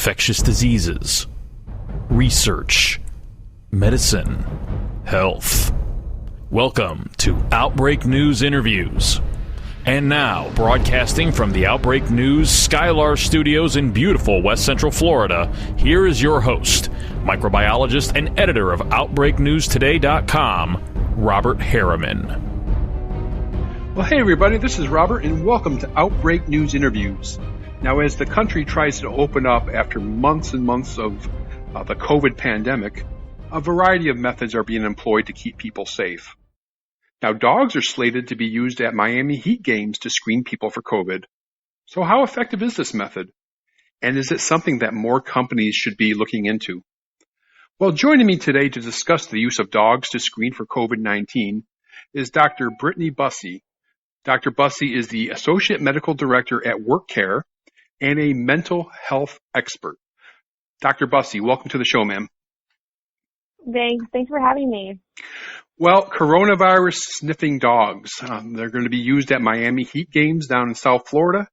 infectious diseases, research, medicine, health. Welcome to Outbreak News Interviews. And now, broadcasting from the Outbreak News Skylar Studios in beautiful West Central Florida, here is your host, microbiologist and editor of OutbreakNewsToday.com, Robert Harriman. Well, hey everybody, this is Robert, and welcome to Outbreak News Interviews. Now, as the country tries to open up after months and months of the COVID pandemic, a variety of methods are being employed to keep people safe. Now, dogs are slated to be used at Miami Heat games to screen people for COVID. So how effective is this method? And is it something that more companies should be looking into? Well, joining me today to discuss the use of dogs to screen for COVID-19 is Dr. Brittany Busse. Dr. Busse is the Associate Medical Director at WorkCare and a mental health expert. Dr. Busse, welcome to the show, ma'am. Thanks for having me. Well, coronavirus sniffing dogs. They're going to be used at Miami Heat games down in South Florida.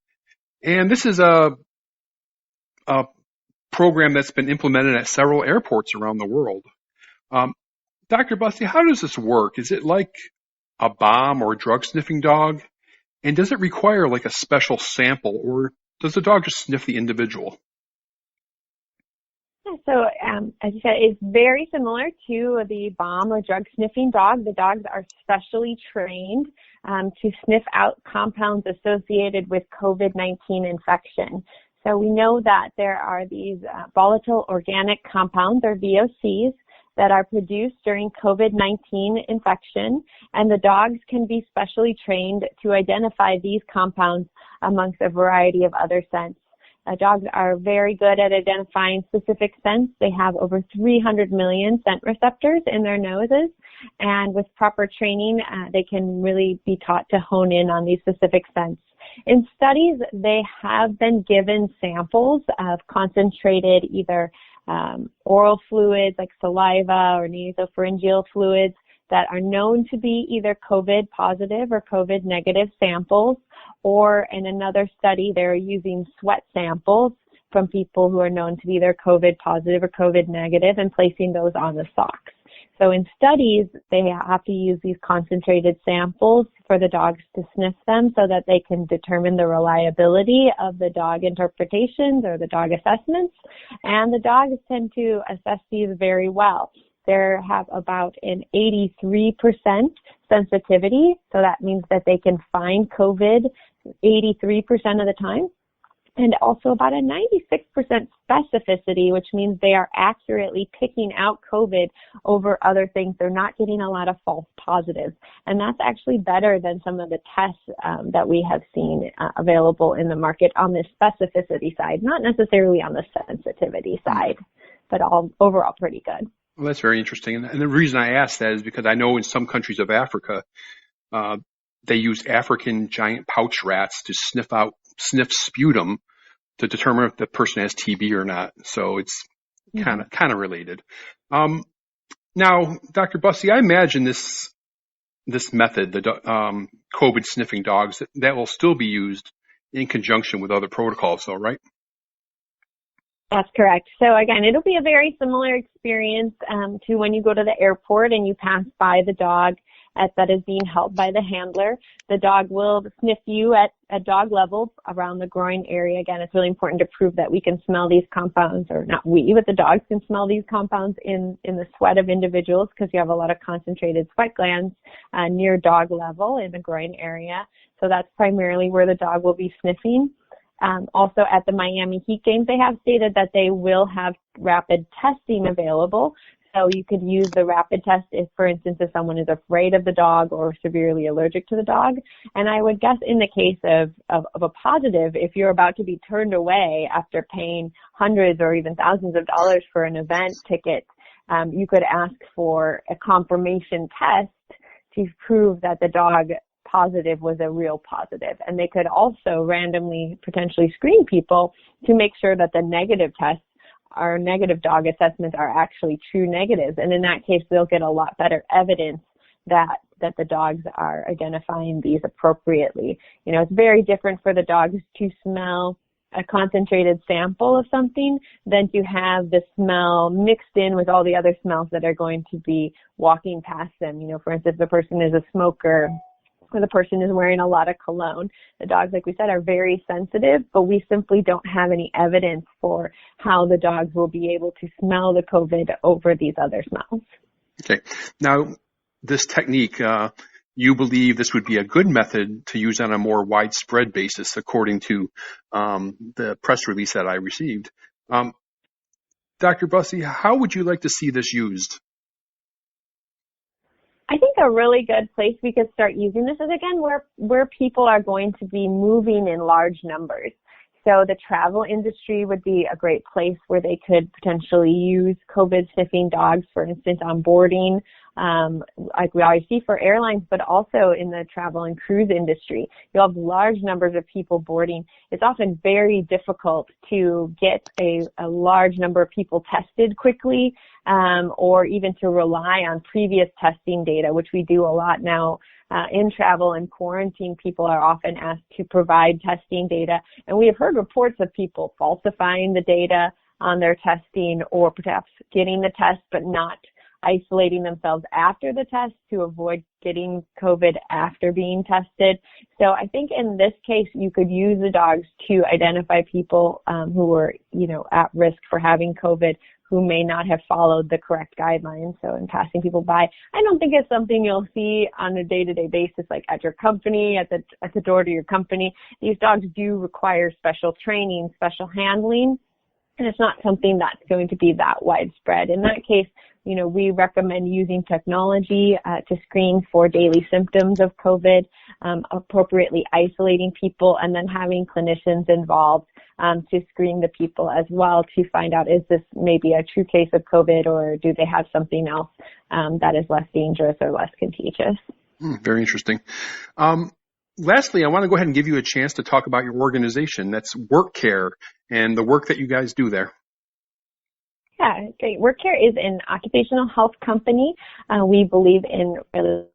And this is a program that's been implemented at several airports around the world. Dr. Busse, how does this work? Is it like a bomb or drug sniffing dog? And does it require like a special sample, or does the dog just sniff the individual? So, as you said, it's very similar to the bomb or drug sniffing dog. The dogs are specially trained to sniff out compounds associated with COVID-19 infection. So we know that there are these volatile organic compounds, or VOCs, that are produced during COVID-19 infection, and the dogs can be specially trained to identify these compounds amongst a variety of other scents. Dogs are very good at identifying specific scents. They have over 300 million scent receptors in their noses, and with proper training, they can really be taught to hone in on these specific scents. In studies, they have been given samples of concentrated either oral fluids like saliva or nasopharyngeal fluids that are known to be either COVID positive or COVID negative samples, or in another study, they're using sweat samples from people who are known to be either COVID positive or COVID negative and placing those on the socks. So in studies, they have to use these concentrated samples for the dogs to sniff them so that they can determine the reliability of the dog interpretations or the dog assessments. And the dogs tend to assess these very well. They have about an 83% sensitivity, so that means that they can find COVID 83% of the time, and also about a 96% specificity, which means they are accurately picking out COVID over other things. They're not getting a lot of false positives, and that's actually better than some of the tests that we have seen available in the market on the specificity side, not necessarily on the sensitivity side, but overall pretty good. Well, that's very interesting. And the reason I asked that is because I know in some countries of Africa, they use African giant pouch rats to sniff sputum to determine if the person has TB or not. So it's kind of related. Now, Dr. Busse, I imagine this method, the COVID sniffing dogs, that will still be used in conjunction with other protocols, though, right? That's correct. So again, it'll be a very similar experience to when you go to the airport and you pass by the dog that is being held by the handler. The dog will sniff you at dog level around the groin area. Again, it's really important to prove that we can smell these compounds, or not we, but the dogs can smell these compounds in the sweat of individuals, because you have a lot of concentrated sweat glands near dog level in the groin area. So that's primarily where the dog will be sniffing. Also at the Miami Heat games, they have stated that they will have rapid testing available. So you could use the rapid test if, for instance, if someone is afraid of the dog or severely allergic to the dog. And I would guess in the case of a positive, if you're about to be turned away after paying hundreds or even thousands of dollars for an event ticket, you could ask for a confirmation test to prove that the dog positive was a real positive. And they could also randomly potentially screen people to make sure that the negative tests, our negative dog assessments, are actually true negatives. And in that case, they'll get a lot better evidence that the dogs are identifying these appropriately. You know, it's very different for the dogs to smell a concentrated sample of something than to have the smell mixed in with all the other smells that are going to be walking past them. For instance, if the person is a smoker or the person is wearing a lot of cologne, the dogs, like we said, are very sensitive, but we simply don't have any evidence for how the dogs will be able to smell the COVID over these other smells. Okay. Now, this technique, you believe this would be a good method to use on a more widespread basis, according to the press release that I received. Dr. Busse, how would you like to see this used? I think a really good place we could start using this is, again, where people are going to be moving in large numbers. So the travel industry would be a great place where they could potentially use COVID sniffing dogs, for instance, on boarding, like we always see for airlines, but also in the travel and cruise industry. You'll have large numbers of people boarding. It's often very difficult to get a large number of people tested quickly, or even to rely on previous testing data, which we do a lot now. In travel and quarantine, people are often asked to provide testing data, and we have heard reports of people falsifying the data on their testing, or perhaps getting the test but not isolating themselves after the test to avoid getting COVID after being tested. So I think in this case, you could use the dogs to identify people who are, at risk for having COVID, who may not have followed the correct guidelines. So in passing people by, I don't think it's something you'll see on a day-to-day basis, like at your company, at the door to your company. These dogs do require special training, special handling, and it's not something that's going to be that widespread. In that case, we recommend using technology to screen for daily symptoms of COVID, appropriately isolating people, and then having clinicians involved to screen the people as well to find out, is this maybe a true case of COVID, or do they have something else that is less dangerous or less contagious? Very interesting. Lastly, I want to go ahead and give you a chance to talk about your organization. That's WorkCare and the work that you guys do there. Yeah, great. WorkCare is an occupational health company. We believe in really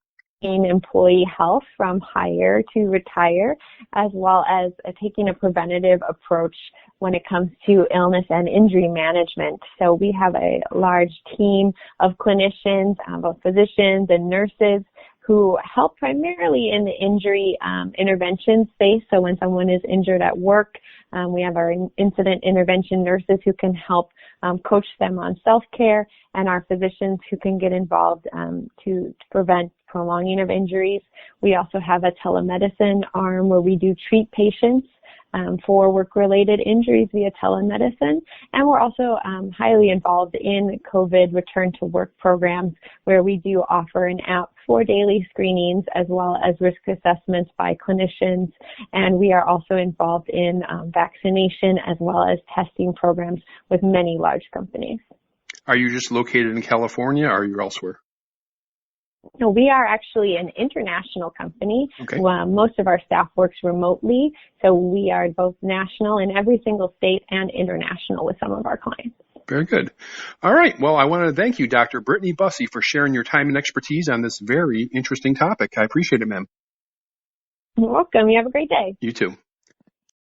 employee health from hire to retire, as well as taking a preventative approach when it comes to illness and injury management. So we have a large team of clinicians, both physicians and nurses, who help primarily in the injury intervention space. So when someone is injured at work, we have our incident intervention nurses who can help coach them on self-care, and our physicians who can get involved to prevent prolonging of injuries. We also have a telemedicine arm where we do treat patients for work-related injuries via telemedicine. And we're also highly involved in COVID return to work programs, where we do offer an app for daily screenings as well as risk assessments by clinicians. And we are also involved in vaccination as well as testing programs with many large companies. Are you just located in California, or are you elsewhere? No, we are actually an international company. Okay. Most of our staff works remotely, so we are both national in every single state and international with some of our clients. Very good. All right. Well, I want to thank you, Dr. Brittany Busse, for sharing your time and expertise on this very interesting topic. I appreciate it, ma'am. You're welcome. You have a great day. You too.